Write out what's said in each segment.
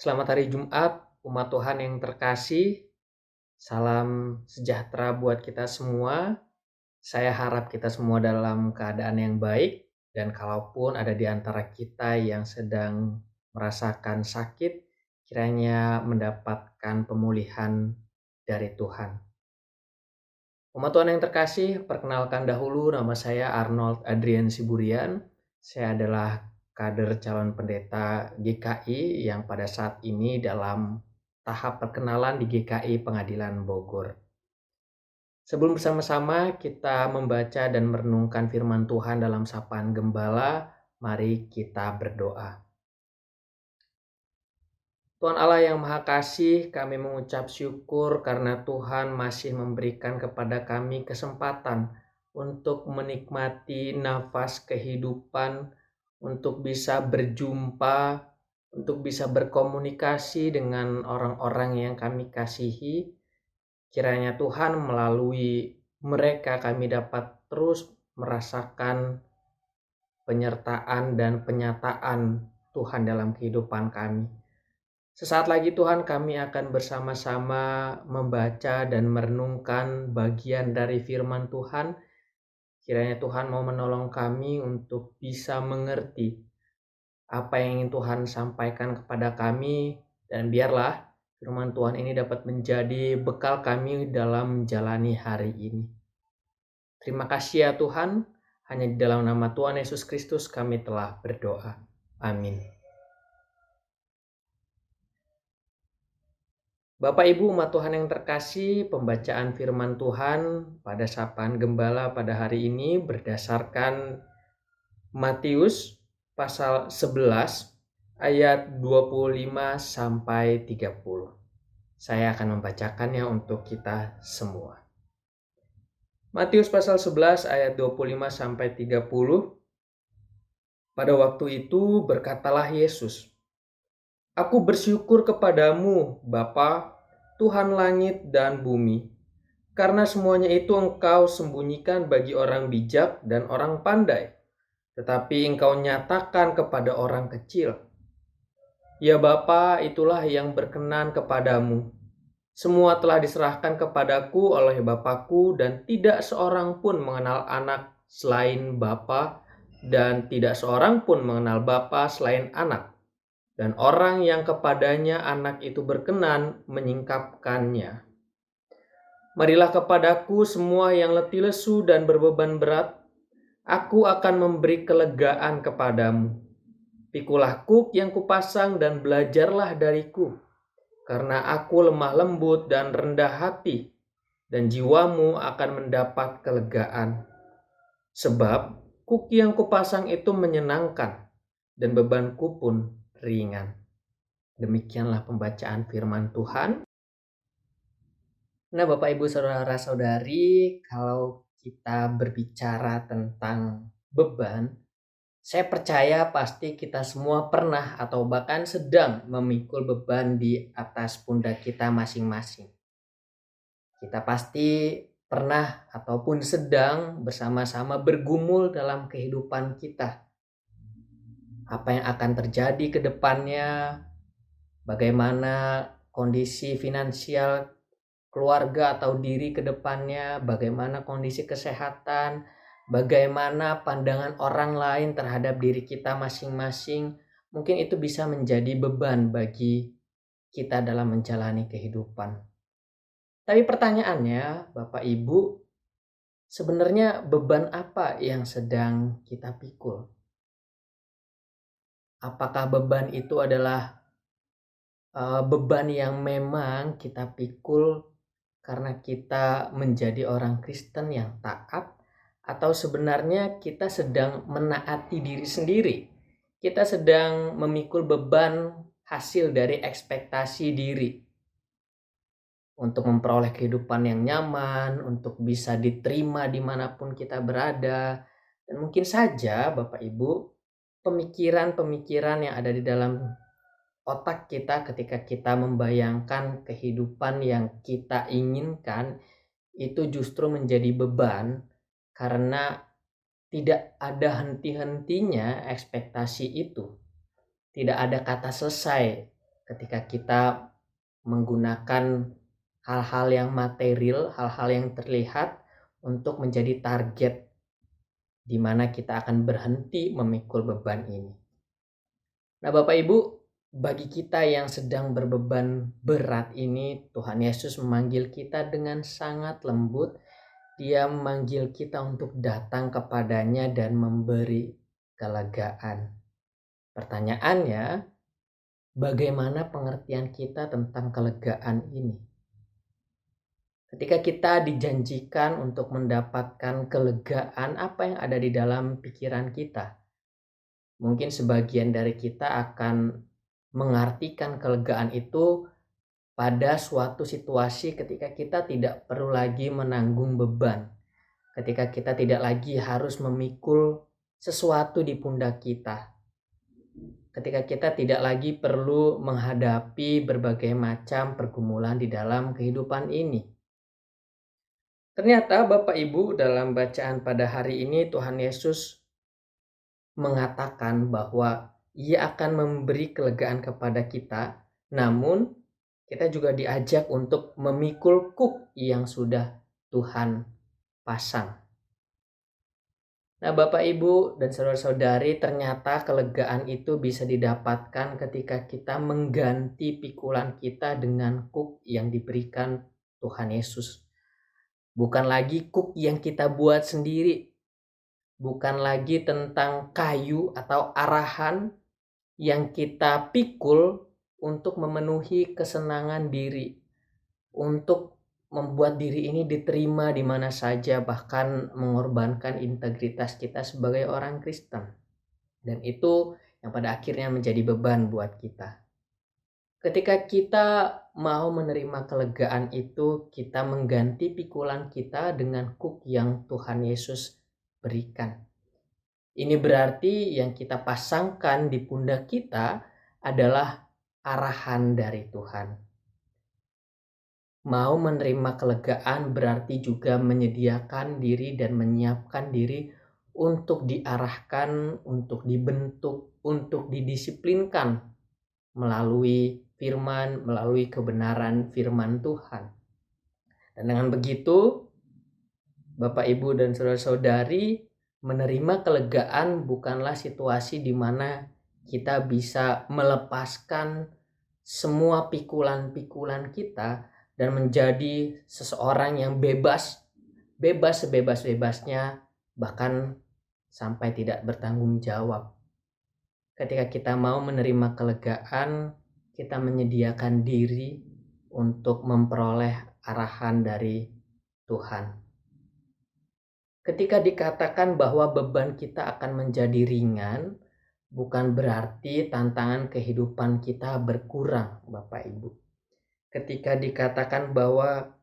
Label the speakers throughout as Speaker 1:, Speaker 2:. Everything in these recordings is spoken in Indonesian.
Speaker 1: Selamat hari Jumat, umat Tuhan yang terkasih. Salam sejahtera buat kita semua. Saya harap kita semua dalam keadaan yang baik, dan kalaupun ada di antara kita yang sedang merasakan sakit, kiranya mendapatkan pemulihan dari Tuhan. Umat Tuhan yang terkasih, perkenalkan dahulu, nama saya Arnold Adrian Siburian. Saya adalah kader calon pendeta GKI yang pada saat ini dalam tahap perkenalan di GKI Pengadilan Bogor. Sebelum bersama-sama kita membaca dan merenungkan firman Tuhan dalam sapaan Gembala, mari kita berdoa. Tuhan Allah yang Maha Kasih, kami mengucap syukur karena Tuhan masih memberikan kepada kami kesempatan untuk menikmati nafas kehidupan, untuk bisa berjumpa, untuk bisa berkomunikasi dengan orang-orang yang kami kasihi. Kiranya Tuhan melalui mereka kami dapat terus merasakan penyertaan dan penyataan Tuhan dalam kehidupan kami. Sesaat lagi Tuhan kami akan bersama-sama membaca dan merenungkan bagian dari firman Tuhan. Kiranya Tuhan mau menolong kami untuk bisa mengerti apa yang ingin Tuhan sampaikan kepada kami, dan biarlah firman Tuhan ini dapat menjadi bekal kami dalam menjalani hari ini. Terima kasih ya Tuhan, hanya di dalam nama Tuhan Yesus Kristus kami telah berdoa. Amin. Bapak Ibu umat Tuhan yang terkasih, pembacaan firman Tuhan pada sapaan Gembala pada hari ini berdasarkan Matius pasal 11 ayat 25 sampai 30. Saya akan membacakannya untuk kita semua. Matius pasal 11 ayat 25 sampai 30. Pada waktu itu berkatalah Yesus, "Aku bersyukur kepadamu, Bapa, Tuhan langit dan bumi, karena semuanya itu Engkau sembunyikan bagi orang bijak dan orang pandai, tetapi Engkau nyatakan kepada orang kecil. Ya Bapa, itulah yang berkenan kepadamu. Semua telah diserahkan kepadaku oleh Bapakku, dan tidak seorang pun mengenal anak selain Bapa, dan tidak seorang pun mengenal Bapa selain anak. Dan orang yang kepadanya anak itu berkenan menyingkapkannya. Marilah kepadaku semua yang letih lesu dan berbeban berat, aku akan memberi kelegaan kepadamu. Pikulah kuk yang kupasang dan belajarlah dariku, karena aku lemah lembut dan rendah hati, dan jiwamu akan mendapat kelegaan. Sebab kuk yang kupasang itu menyenangkan, dan bebanku pun ringan." Demikianlah pembacaan firman Tuhan. Nah, Bapak Ibu Saudara-saudari, kalau kita berbicara tentang beban, saya percaya pasti kita semua pernah atau bahkan sedang memikul beban di atas pundak kita masing-masing. Kita pasti pernah ataupun sedang bersama-sama bergumul dalam kehidupan kita. Apa yang akan terjadi ke depannya, bagaimana kondisi finansial keluarga atau diri ke depannya, bagaimana kondisi kesehatan, bagaimana pandangan orang lain terhadap diri kita masing-masing. Mungkin itu bisa menjadi beban bagi kita dalam menjalani kehidupan. Tapi pertanyaannya, Bapak Ibu, sebenarnya beban apa yang sedang kita pikul? Apakah beban itu adalah beban yang memang kita pikul karena kita menjadi orang Kristen yang taat, atau sebenarnya kita sedang menaati diri sendiri? Kita sedang memikul beban hasil dari ekspektasi diri untuk memperoleh kehidupan yang nyaman, untuk bisa diterima dimanapun kita berada. Dan mungkin saja Bapak Ibu, pemikiran-pemikiran yang ada di dalam otak kita ketika kita membayangkan kehidupan yang kita inginkan itu justru menjadi beban karena tidak ada henti-hentinya ekspektasi itu. Tidak ada kata selesai ketika kita menggunakan hal-hal yang material, hal-hal yang terlihat untuk menjadi target di mana kita akan berhenti memikul beban ini. Nah, Bapak Ibu, bagi kita yang sedang berbeban berat ini, Tuhan Yesus memanggil kita dengan sangat lembut. Dia memanggil kita untuk datang kepadanya dan memberi kelegaan. Pertanyaannya, bagaimana pengertian kita tentang kelegaan ini? Ketika kita dijanjikan untuk mendapatkan kelegaan, apa yang ada di dalam pikiran kita? Mungkin sebagian dari kita akan mengartikan kelegaan itu pada suatu situasi ketika kita tidak perlu lagi menanggung beban, ketika kita tidak lagi harus memikul sesuatu di pundak kita, ketika kita tidak lagi perlu menghadapi berbagai macam pergumulan di dalam kehidupan ini. Ternyata Bapak Ibu, dalam bacaan pada hari ini Tuhan Yesus mengatakan bahwa Ia akan memberi kelegaan kepada kita, namun kita juga diajak untuk memikul kuk yang sudah Tuhan pasang. Nah, Bapak Ibu dan saudara-saudari, ternyata kelegaan itu bisa didapatkan ketika kita mengganti pikulan kita dengan kuk yang diberikan Tuhan Yesus. Bukan lagi kuk yang kita buat sendiri, bukan lagi tentang kayu atau arahan yang kita pikul untuk memenuhi kesenangan diri, untuk membuat diri ini diterima di mana saja, bahkan mengorbankan integritas kita sebagai orang Kristen. Dan itu yang pada akhirnya menjadi beban buat kita. Ketika kita mau menerima kelegaan itu, kita mengganti pikulan kita dengan kuk yang Tuhan Yesus berikan. Ini berarti yang kita pasangkan di pundak kita adalah arahan dari Tuhan. Mau menerima kelegaan berarti juga menyediakan diri dan menyiapkan diri untuk diarahkan, untuk dibentuk, untuk didisiplinkan melalui firman, melalui kebenaran firman Tuhan. Dan dengan begitu, Bapak, Ibu, dan saudara-saudari, menerima kelegaan bukanlah situasi di mana kita bisa melepaskan semua pikulan-pikulan kita dan menjadi seseorang yang bebas sebebas-bebasnya, bahkan sampai tidak bertanggung jawab. Ketika kita mau menerima kelegaan, kita menyediakan diri untuk memperoleh arahan dari Tuhan. Ketika dikatakan bahwa beban kita akan menjadi ringan, bukan berarti tantangan kehidupan kita berkurang, Bapak Ibu. Ketika dikatakan bahwa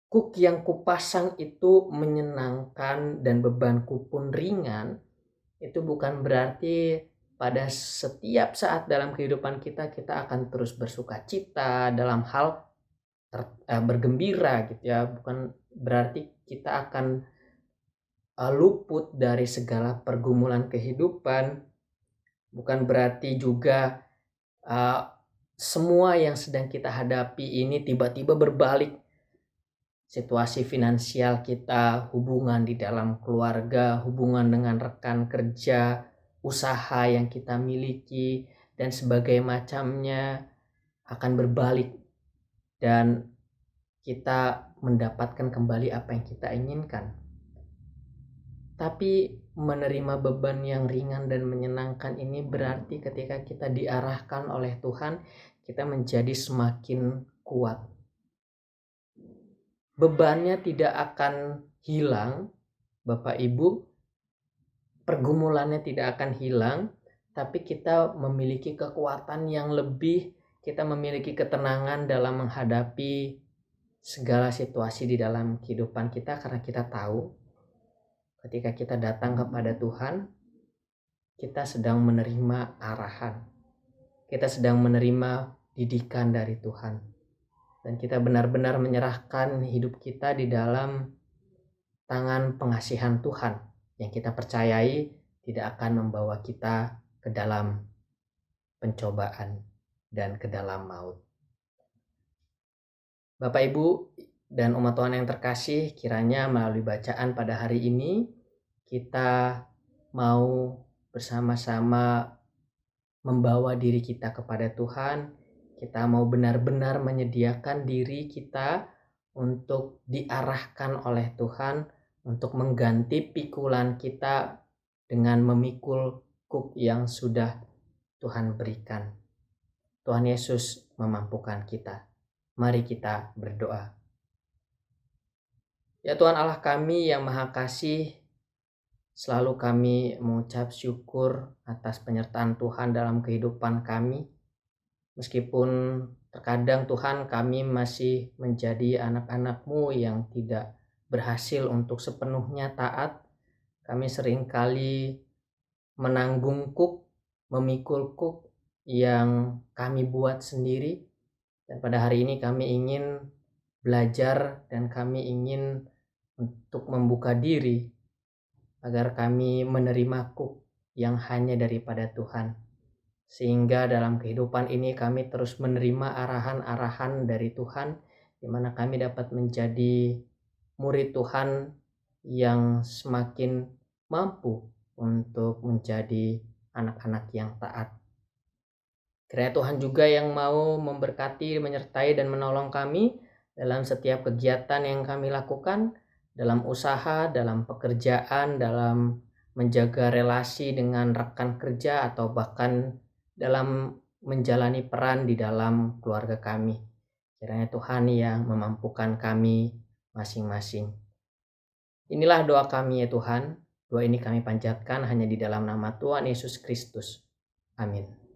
Speaker 1: kuk yang kupasang itu menyenangkan dan bebanku pun ringan, itu bukan berarti pada setiap saat dalam kehidupan kita akan terus bersuka cita dalam hal bergembira gitu ya. Bukan berarti kita akan luput dari segala pergumulan kehidupan. Bukan berarti juga semua yang sedang kita hadapi ini tiba-tiba berbalik. Situasi finansial kita, hubungan di dalam keluarga, hubungan dengan rekan kerja, usaha yang kita miliki, dan sebagainya macamnya akan berbalik dan kita mendapatkan kembali apa yang kita inginkan. Tapi menerima beban yang ringan dan menyenangkan ini berarti ketika kita diarahkan oleh Tuhan, kita menjadi semakin kuat. Bebannya tidak akan hilang, Bapak Ibu, pergumulannya tidak akan hilang, tapi kita memiliki kekuatan yang lebih, kita memiliki ketenangan dalam menghadapi segala situasi di dalam kehidupan kita, karena kita tahu ketika kita datang kepada Tuhan, kita sedang menerima arahan, kita sedang menerima didikan dari Tuhan. Dan kita benar-benar menyerahkan hidup kita di dalam tangan pengasihan Tuhan yang kita percayai tidak akan membawa kita ke dalam pencobaan. dan ke dalam maut. Bapak Ibu dan umat Tuhan yang terkasih, kiranya melalui bacaan pada hari ini kita mau bersama-sama membawa diri kita kepada Tuhan. Kita mau benar-benar menyediakan diri kita untuk diarahkan oleh Tuhan, untuk mengganti pikulan kita dengan memikul kuk yang sudah Tuhan berikan. Tuhan Yesus memampukan kita. Mari kita berdoa. Ya Tuhan Allah kami yang Maha Kasih, selalu kami mengucap syukur atas penyertaan Tuhan dalam kehidupan kami. Meskipun terkadang Tuhan kami masih menjadi anak-anak-Mu yang tidak berhasil untuk sepenuhnya taat, kami seringkali menanggung kuk, memikul kuk yang kami buat sendiri. Dan pada hari ini kami ingin belajar dan kami ingin untuk membuka diri agar kami menerima kuk yang hanya daripada Tuhan. Sehingga dalam kehidupan ini kami terus menerima arahan-arahan dari Tuhan, di mana kami dapat menjadi murid Tuhan yang semakin mampu untuk menjadi anak-anak yang taat. Kiranya Tuhan juga yang mau memberkati, menyertai, dan menolong kami dalam setiap kegiatan yang kami lakukan, dalam usaha, dalam pekerjaan, dalam menjaga relasi dengan rekan kerja, atau bahkan dalam menjalani peran di dalam keluarga kami. Kiranya Tuhan yang memampukan kami masing-masing. Inilah doa kami ya Tuhan. Doa ini kami panjatkan hanya di dalam nama Tuhan Yesus Kristus. Amin.